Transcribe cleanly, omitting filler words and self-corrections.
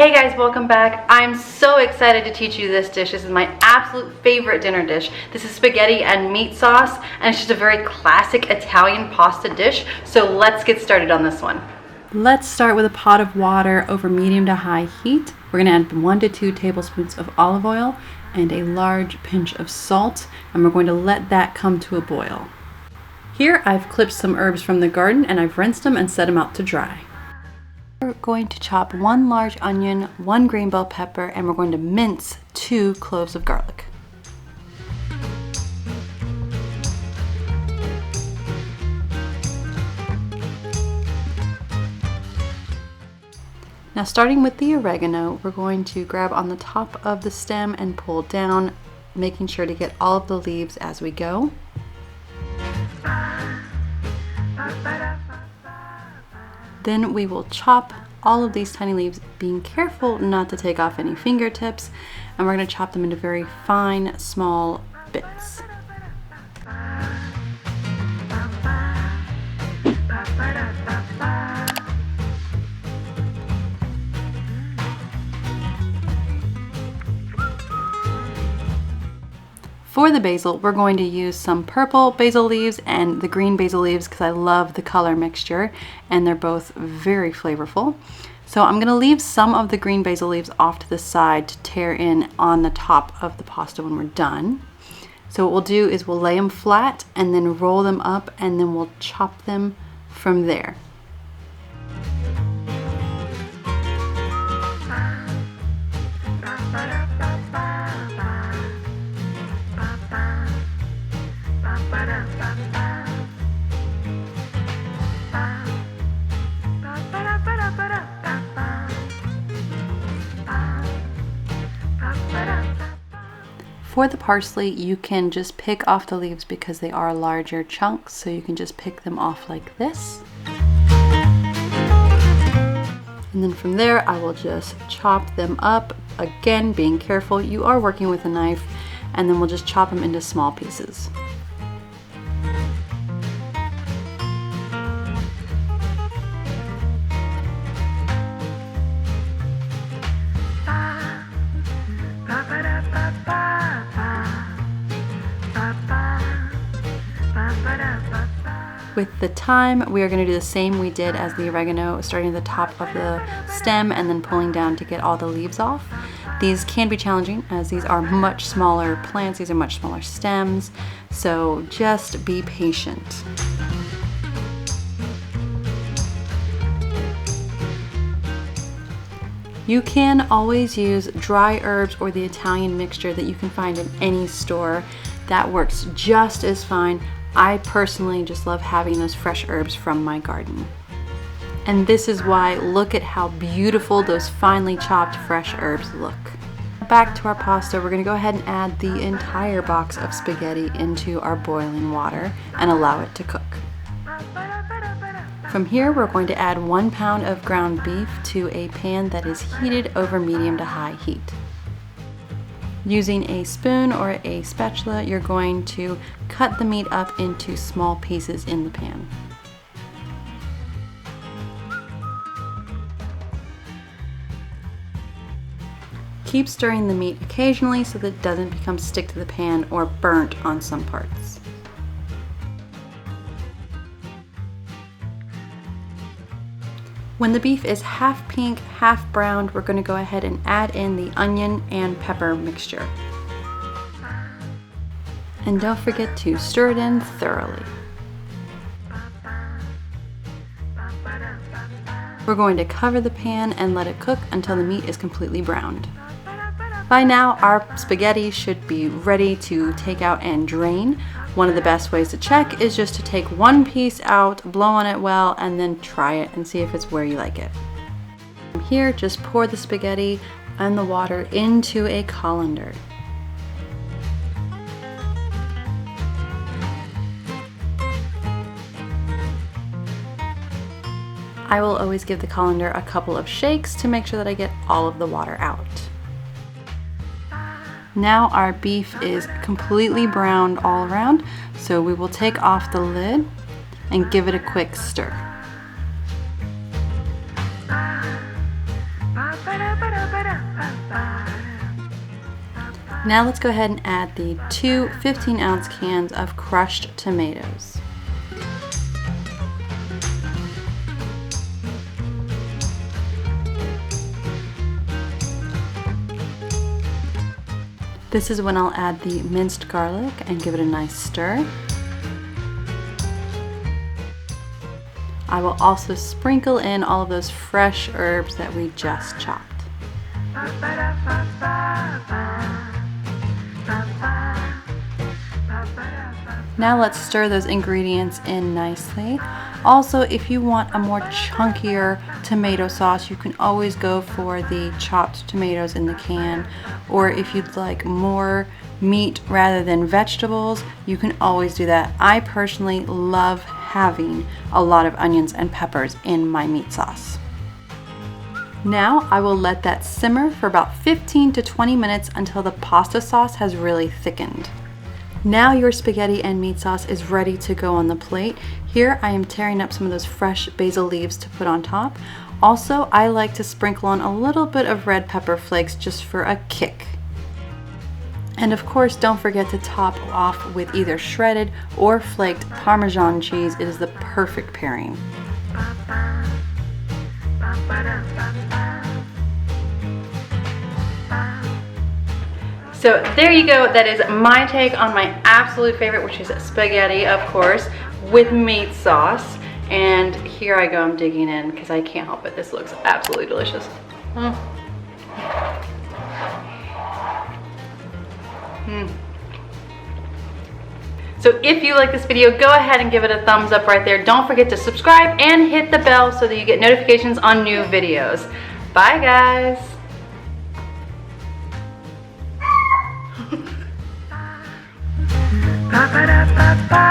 Hey guys, welcome back. I'm so excited to teach you this dish. This is my absolute favorite dinner dish. This is spaghetti and meat sauce, and it's just a very classic Italian pasta dish. So let's get started on this one. Let's start with a pot of water over medium to high heat. We're gonna add 1 to 2 tablespoons of olive oil and a large pinch of salt, and we're going to let that come to a boil. Here I've clipped some herbs from the garden and I've rinsed them and set them out to dry. We're going to chop 1 large onion, 1 green bell pepper, and we're going to mince 2 cloves of garlic. Now, starting with the oregano, we're going to grab on the top of the stem and pull down, making sure to get all of the leaves as we go. Then we will chop all of these tiny leaves, being careful not to take off any fingertips, and we're going to chop them into very fine, small bits. For the basil, we're going to use some purple basil leaves and the green basil leaves because I love the color mixture and they're both very flavorful. So I'm going to leave some of the green basil leaves off to the side to tear in on the top of the pasta when we're done. So what we'll do is we'll lay them flat and then roll them up, and then we'll chop them from there. For the parsley, you can just pick off the leaves because they are larger chunks, so you can just pick them off like this. And then from there, I will just chop them up, again being careful, you are working with a knife, and then we'll just chop them into small pieces. With the thyme, we are going to do the same we did as the oregano, starting at the top of the stem and then pulling down to get all the leaves off. These can be challenging as these are much smaller plants, these are much smaller stems, so just be patient. You can always use dry herbs or the Italian mixture that you can find in any store. That works just as fine. I personally just love having those fresh herbs from my garden. And this is why, look at how beautiful those finely chopped fresh herbs look. Back to our pasta, we're going to go ahead and add the entire box of spaghetti into our boiling water and allow it to cook. From here, we're going to add 1 pound of ground beef to a pan that is heated over medium to high heat. Using a spoon or a spatula, you're going to cut the meat up into small pieces in the pan. Keep stirring the meat occasionally so that it doesn't become stick to the pan or burnt on some parts. When the beef is half pink, half browned, we're going to go ahead and add in the onion and pepper mixture. And don't forget to stir it in thoroughly. We're going to cover the pan and let it cook until the meat is completely browned. By now, our spaghetti should be ready to take out and drain. One of the best ways to check is just to take 1 piece out, blow on it well, and then try it and see if it's where you like it. From here, just pour the spaghetti and the water into a colander. I will always give the colander a couple of shakes to make sure that I get all of the water out. Now our beef is completely browned all around, so we will take off the lid and give it a quick stir. Now let's go ahead and add the 2 15-ounce cans of crushed tomatoes. This is when I'll add the minced garlic and give it a nice stir. I will also sprinkle in all of those fresh herbs that we just chopped. Now let's stir those ingredients in nicely. Also, if you want a more chunkier tomato sauce, you can always go for the chopped tomatoes in the can. Or if you'd like more meat rather than vegetables, you can always do that. I personally love having a lot of onions and peppers in my meat sauce. Now I will let that simmer for about 15 to 20 minutes until the pasta sauce has really thickened. Now your spaghetti and meat sauce is ready to go on the plate. Here I am tearing up some of those fresh basil leaves to put on top. Also, I like to sprinkle on a little bit of red pepper flakes just for a kick. And of course, don't forget to top off with either shredded or flaked Parmesan cheese. It is the perfect pairing. So there you go, that is my take on my absolute favorite, which is spaghetti, of course, with meat sauce. And here I go, I'm digging in because I can't help it. This looks absolutely delicious. So if you like this video, go ahead and give it a thumbs up right there. Don't forget to subscribe and hit the bell so that you get notifications on new videos. Bye guys. Ba ba da ba ba.